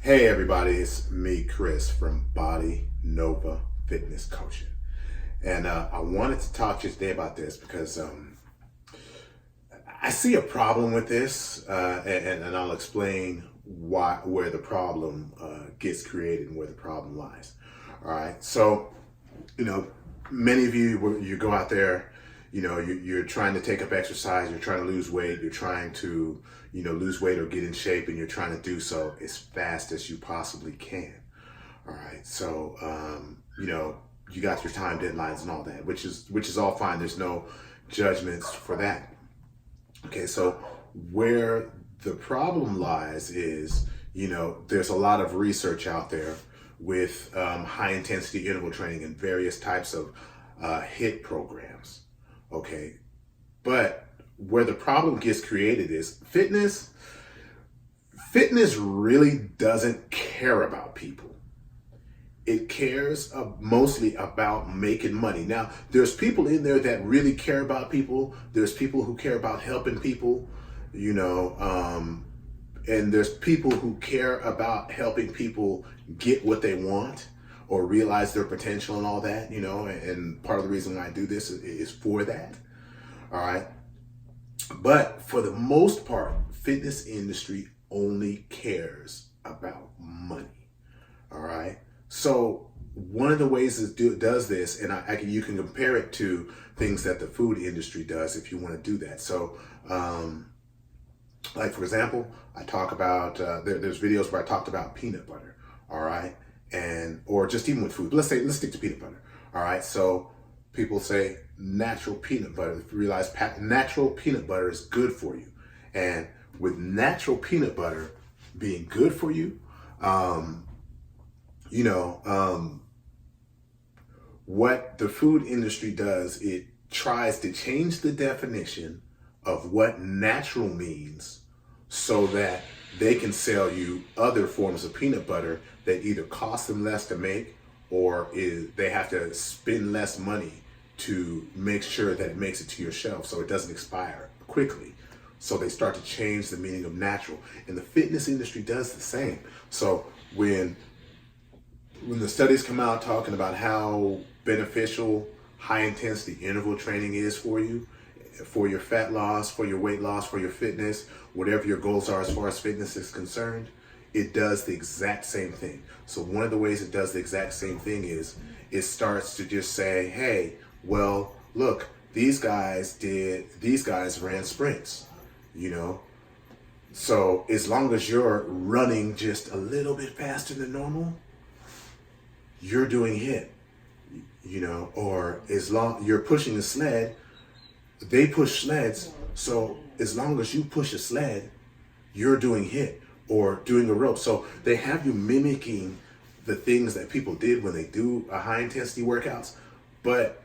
Hey everybody, it's me, Chris, from Body Nova Fitness Coaching. And I wanted to talk to you today about this because I see a problem with this, and I'll explain where the problem gets created and where the problem lies. All right, so you know, many of you go out there, you're trying to take up exercise, you're trying to lose weight, you're trying to, lose weight or get in shape, and you're trying to do so as fast as you possibly can. All right, so you got your time deadlines and all that, which is all fine. There's no judgments for that. Okay, so where the problem lies is, there's a lot of research out there with high intensity interval training and various types of HIIT programs. Okay, but where the problem gets created is fitness really doesn't care about people. It cares mostly about making money. Now, there's people in there that really care about people. There's people who care about helping people, and there's people who care about helping people get what they want or realize their potential and all that, and part of the reason why I do this is for that. All right. But for the most part, fitness industry only cares about money. All right. So one of the ways it does this, and you can compare it to things that the food industry does if you want to do that. So, like for example, I talk about there's videos where I talked about peanut butter. All right, or just even with food. Let's stick to peanut butter. All right, so people say natural peanut butter. If you realize natural peanut butter is good for you, and with natural peanut butter being good for you, what the food industry does, it tries to change the definition of what natural means so that they can sell you other forms of peanut butter that either cost them less to make or they have to spend less money to make sure that it makes it to your shelf so it doesn't expire quickly. So they start to change the meaning of natural. And the fitness industry does the same. So when the studies come out talking about how beneficial high intensity interval training is for you, for your fat loss, for your weight loss, for your fitness, whatever your goals are as far as fitness is concerned, it does the exact same thing. So one of the ways it does the exact same thing is it starts to just say, hey, well, look, these guys ran sprints, So as long as you're running just a little bit faster than normal, you're doing HIIT, or as long you're pushing a sled, they push sleds. So as long as you push a sled, you're doing HIIT or doing a rope. So they have you mimicking the things that people did when they do a high intensity workouts, but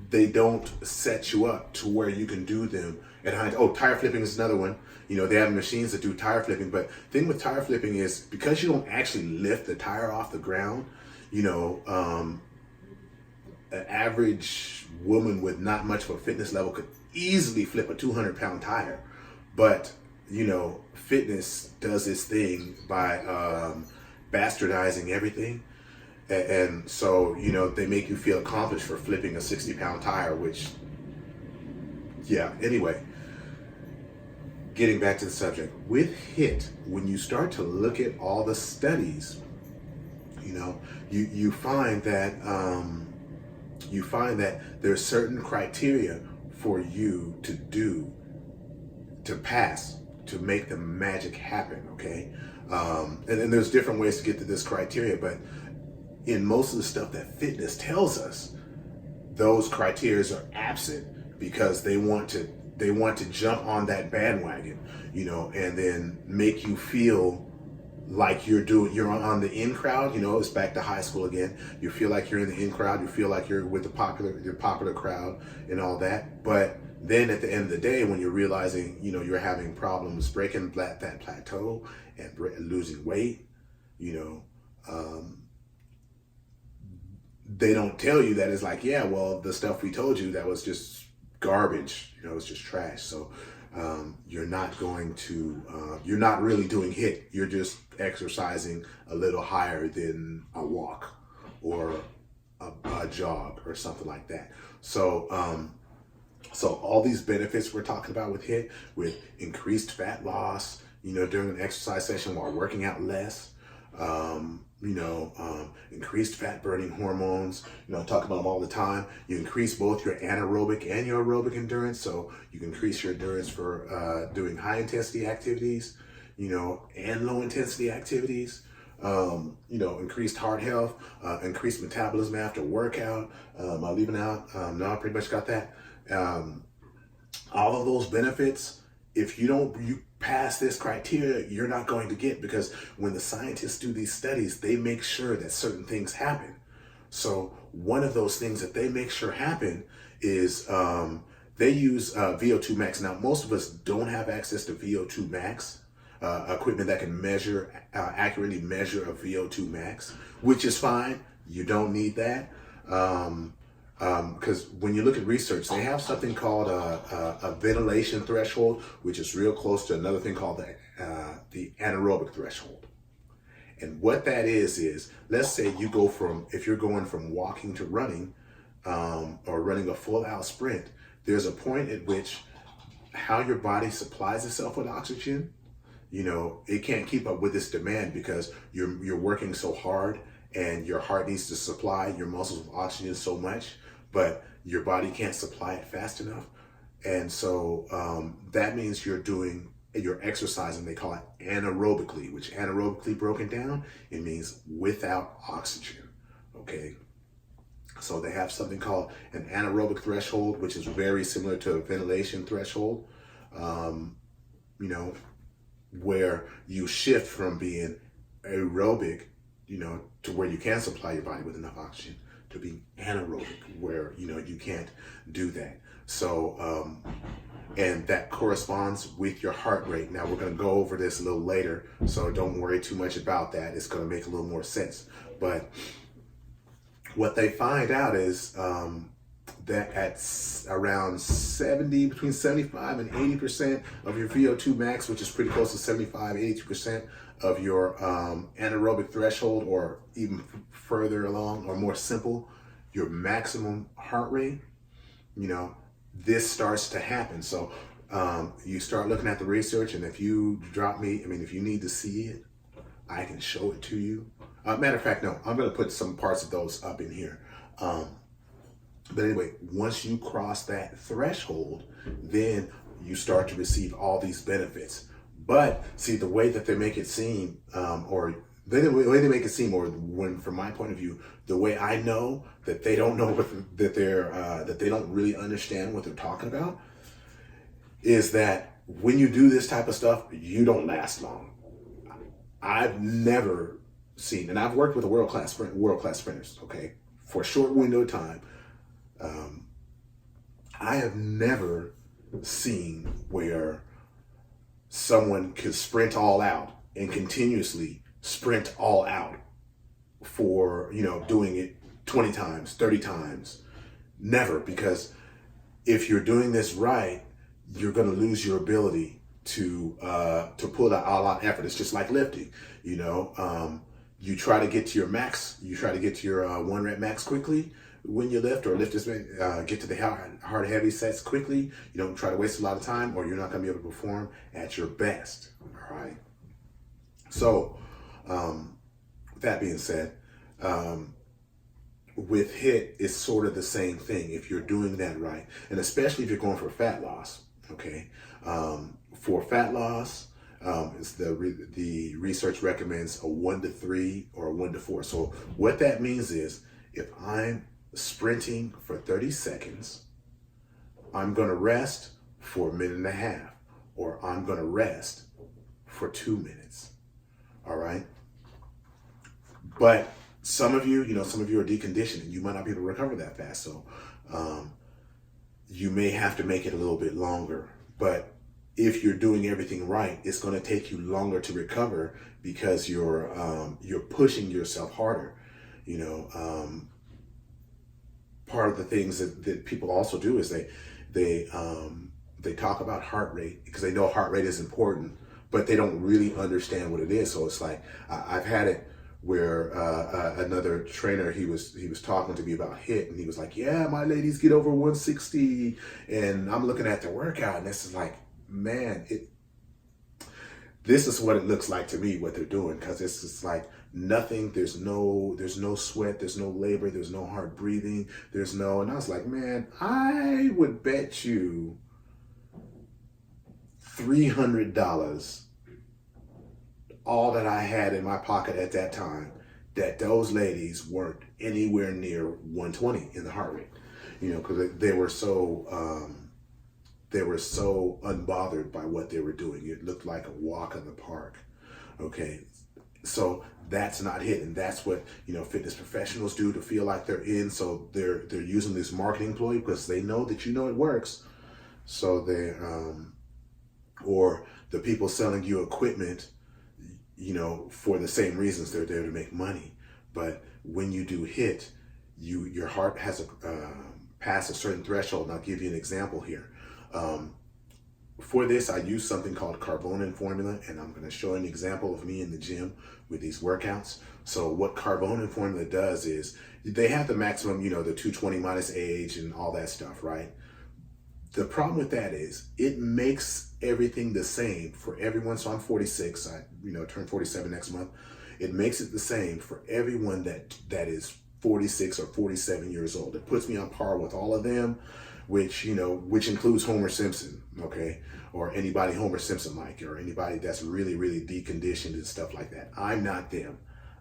they don't set you up to where you can do them at high. Oh, tire flipping is another one. They have machines that do tire flipping, but the thing with tire flipping is because you don't actually lift the tire off the ground, an average woman with not much of a fitness level could easily flip a 200-pound tire. But, fitness does its thing by bastardizing everything. And so, they make you feel accomplished for flipping a 60-pound tire, which, yeah, anyway. Getting back to the subject, with HIIT, when you start to look at all the studies, you find that there's certain criteria for you to pass, to make the magic happen, okay? And there's different ways to get to this criteria, but in most of the stuff that fitness tells us, those criteria are absent because they want to jump on that bandwagon, and then make you feel like you're on the in crowd. It's back to high school again. You feel like you're in the in crowd. You feel like you're with the popular crowd and all that. But then at the end of the day, when you're realizing, you're having problems breaking that plateau and losing weight, they don't tell you that it's like, yeah, well, the stuff we told you, that was just garbage, it's just trash. So you're not going to, you're not really doing HIIT. You're just exercising a little higher than a walk or a jog or something like that. So all these benefits we're talking about with HIIT, with increased fat loss, during an exercise session while working out less, increased fat burning hormones, I talk about them all the time. You increase both your anaerobic and your aerobic endurance. So you can increase your endurance for doing high intensity activities, and low intensity activities. Increased heart health, increased metabolism after workout. Am I leaving out? No, I pretty much got that. All of those benefits, if you pass this criteria, you're not going to get, because when the scientists do these studies, they make sure that certain things happen. So one of those things that they make sure happen is they use VO2 max. Now, most of us don't have access to VO2 max equipment that can accurately measure a VO2 max, which is fine. You don't need that. Because when you look at research, they have something called a ventilation threshold, which is real close to another thing called the anaerobic threshold. And what that is let's say if you're going from walking to running, or running a full out sprint, there's a point at which how your body supplies itself with oxygen, it can't keep up with this demand, because you're working so hard and your heart needs to supply your muscles with oxygen so much, but your body can't supply it fast enough. And so that means you're exercising, they call it anaerobically, which anaerobically broken down, it means without oxygen, okay? So they have something called an anaerobic threshold, which is very similar to a ventilation threshold, where you shift from being aerobic, to where you can supply your body with enough oxygen, to being anaerobic, where, you can't do that. So, and that corresponds with your heart rate. Now, we're going to go over this a little later, so don't worry too much about that. It's going to make a little more sense. But what they find out is that at around between 75 and 80% of your VO2 max, which is pretty close to 75, 82% of your anaerobic threshold, or even further along or more simple, your maximum heart rate, this starts to happen. So you start looking at the research, and if you if you need to see it, I can show it to you. Matter of fact, no, I'm going to put some parts of those up in here. But anyway, once you cross that threshold, then you start to receive all these benefits. But see, the way that they make it seem, or when, from my point of view, the way I know that they don't know that they don't really understand what they're talking about, is that when you do this type of stuff, you don't last long. I've never seen, and I've worked with world-class sprinters, okay, for a short window of time. I have never seen where someone could sprint all out and continuously sprint all out for, doing it 20 times, 30 times. Never, because if you're doing this right, you're going to lose your ability to pull that all out effort. It's just like lifting, you try to get to your max, you try to get to your 1 rep max quickly when you lift, or get to the hard heavy sets quickly. You don't try to waste a lot of time, or you're not going to be able to perform at your best. All right. So, that being said, with HIIT, it's sort of the same thing if you're doing that right, and especially if you're going for fat loss. Okay, for fat loss, the research recommends a 1 to 3 or a 1 to 4. So what that means is, if I'm sprinting for 30 seconds, I'm going to rest for 1.5 minutes, or I'm going to rest for 2 minutes. All right. But some of you are deconditioned, and you might not be able to recover that fast. So you may have to make it a little bit longer. But if you're doing everything right, it's going to take you longer to recover, because you're pushing yourself harder. Part of the things that people also do is they they talk about heart rate because they know heart rate is important, but they don't really understand what it is. So it's like I've had it where another trainer, he was talking to me about HIIT, and he was like, yeah, my ladies get over 160, and I'm looking at the workout, and this is like, man, this is what it looks like to me, what they're doing, because it's just like nothing. There's no sweat, there's no labor, there's no hard breathing, and I was like, man, I would bet you $300, all that I had in my pocket at that time, that those ladies weren't anywhere near 120 in the heart rate, because they were so unbothered by what they were doing. It looked like a walk in the park. Okay, so that's not HIIT, and that's what fitness professionals do to feel like they're in. So they're using this marketing ploy because they know that it works. So they or the people selling you equipment, for the same reasons. They're there to make money. But when you do HIIT, your heart has pass a certain threshold. And I'll give you an example here. For this, I use something called Carbonin formula, and I'm going to show an example of me in the gym with these workouts. So what Carbonin formula does is they have the maximum, the 220 minus age and all that stuff, right? The problem with that is it makes everything the same for everyone. So I'm 46, I turn 47 next month. It makes it the same for everyone that is 46 or 47 years old. It puts me on par with all of them, which includes Homer Simpson, okay? Or anybody Homer Simpson like, or anybody that's really, really deconditioned and stuff like that. I'm not them.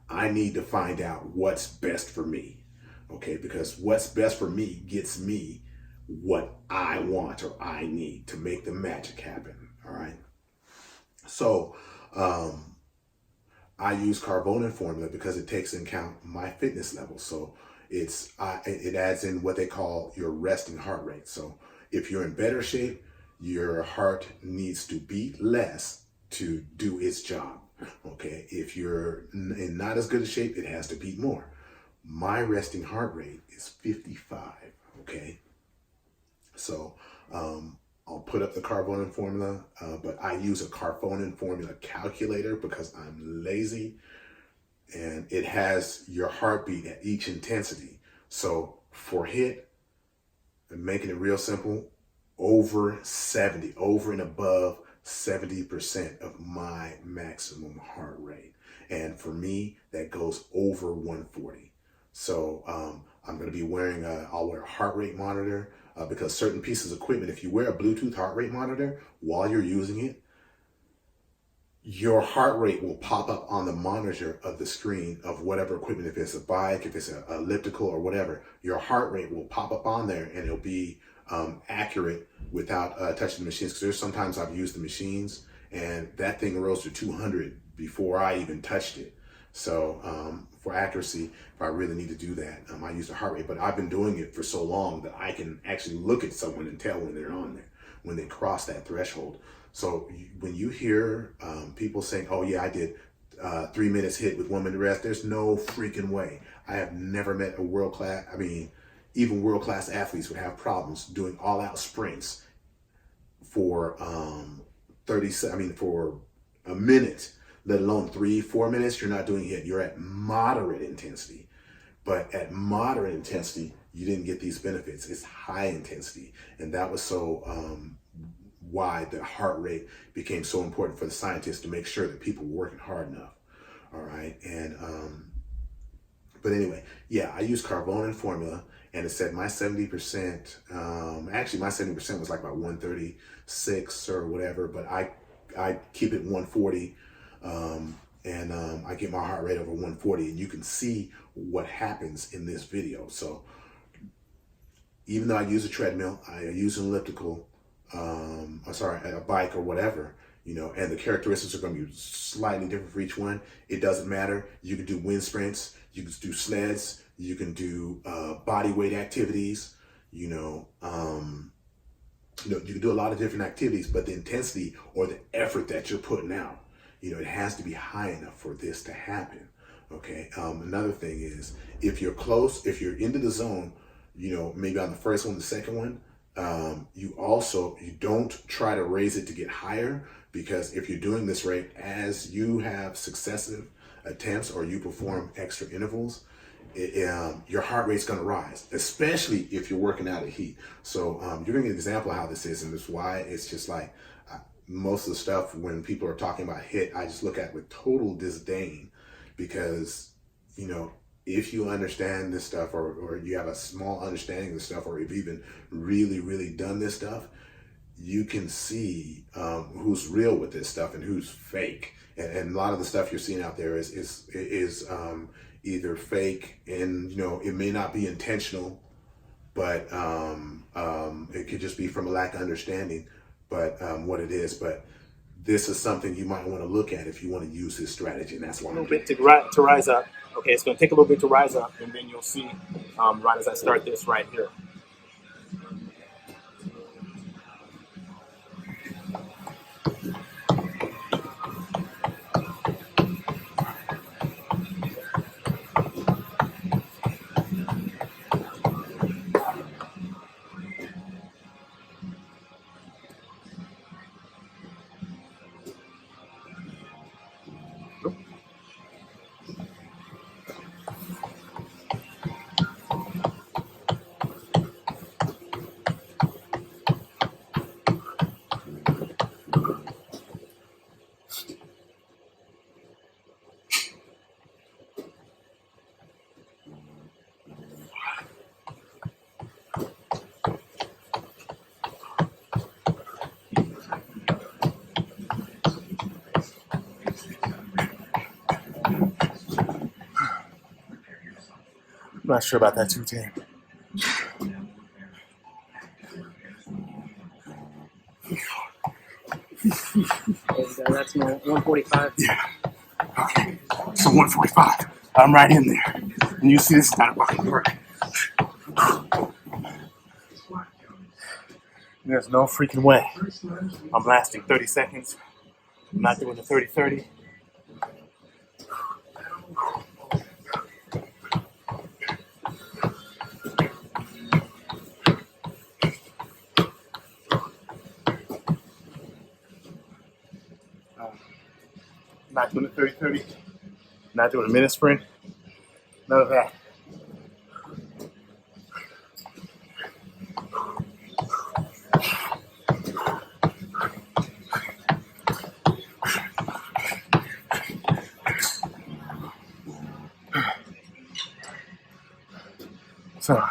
I need to find out what's best for me, okay? Because what's best for me gets me what I want or I need to make the magic happen, all right? So I use Carbonin formula because it takes into account my fitness level. So it adds in what they call your resting heart rate. So if you're in better shape, your heart needs to beat less to do its job, okay? If you're in not as good a shape, it has to beat more. My resting heart rate is 55, okay? So I'll put up the Carbonin formula, but I use a Carbonin formula calculator because I'm lazy, and it has your heartbeat at each intensity. So for HIIT, and making it real simple, over and above 70% of my maximum heart rate. And for me, that goes over 140. So I'm going to be wearing I'll wear a heart rate monitor. Because certain pieces of equipment, if you wear a Bluetooth heart rate monitor while you're using it, your heart rate will pop up on the monitor of the screen of whatever equipment. If it's a bike, if it's an elliptical or whatever, your heart rate will pop up on there, and it'll be accurate without touching the machines. Because there's sometimes I've used the machines and that thing rose to 200 before I even touched it. So for accuracy, if I really need to do that, I use the heart rate. But I've been doing it for so long that I can actually look at someone and tell when they're on there, when they cross that threshold. So when you hear people saying, oh yeah, I did 3 minutes HIIT with 1 minute rest, there's no freaking way. I have never met a world-class, even world-class athletes would have problems doing all-out sprints for for a minute, let alone 3-4 minutes. You're not doing HIIT. You're at moderate intensity. But at moderate intensity, you didn't get these benefits. It's high intensity. And that was so why the heart rate became so important for the scientists, to make sure that people were working hard enough. All right. And but anyway, yeah, I use Carbonin formula, and it said my 70%, actually my 70% was like about 136 or whatever, but I keep it 140, and I get my heart rate over 140, and you can see what happens in this video. So even though I use a treadmill, I use an elliptical, a bike or whatever, and the characteristics are going to be slightly different for each one. It doesn't matter. You can do wind sprints, you can do sleds, you can do body weight activities, you can do a lot of different activities, but the intensity or the effort that you're putting out, it has to be high enough for this to happen. Okay. Another thing is, if you're close, if you're into the zone, maybe on the first one, the second one, you don't try to raise it to get higher, because if you're doing this rate as you have successive attempts or you perform extra intervals, your heart rate's going to rise, especially if you're working out at heat. So you're giving an example of how this is, and that's why it's just like most of the stuff when people are talking about HIIT, I just look at with total disdain, because if you understand this stuff, or you have a small understanding of this stuff, or you've even really done this stuff, you can see who's real with this stuff and who's fake. And a lot of the stuff you're seeing out there is either fake, and it may not be intentional, but it could just be from a lack of understanding, but what it is. But this is something you might want to look at if you want to use this strategy, and that's why. A little bit to rise up. Okay, it's going to take a little bit to rise up, and then you'll see right as I start this right here. I'm not sure about that 210. That's my 145. Yeah. Okay. So 145. I'm right in there. And you see this is not fucking work. There's no freaking way I'm lasting 30 seconds. I'm not doing the 30-30. Not doing the 30-30. Not doing a minute sprint. None of that. So,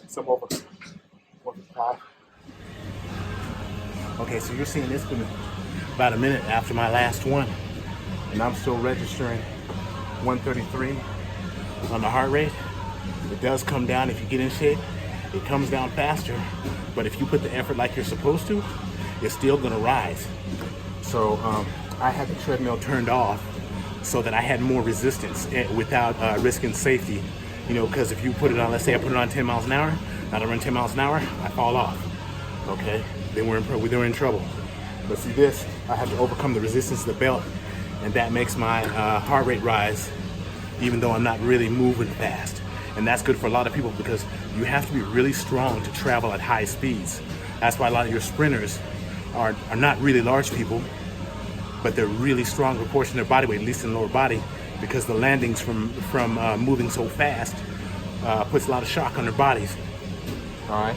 some over 45. Okay, so you're seeing this been about a minute after my last one, and I'm still registering 133 on the heart rate. It does come down if you get in shape. It comes down faster, but if you put the effort like you're supposed to, it's still gonna rise. So I had the treadmill turned off so that I had more resistance without risking safety. Because if you put it on, let's say I put it on 10 miles an hour, now I run 10 miles an hour, I fall off. Okay, then we're in trouble. But see this, I have to overcome the resistance of the belt, and that makes my heart rate rise, even though I'm not really moving fast. And that's good for a lot of people, because you have to be really strong to travel at high speeds. That's why a lot of your sprinters are not really large people, but they're really strong proportion of their body weight, at least in the lower body, because the landings from moving so fast puts a lot of shock on their bodies. All right.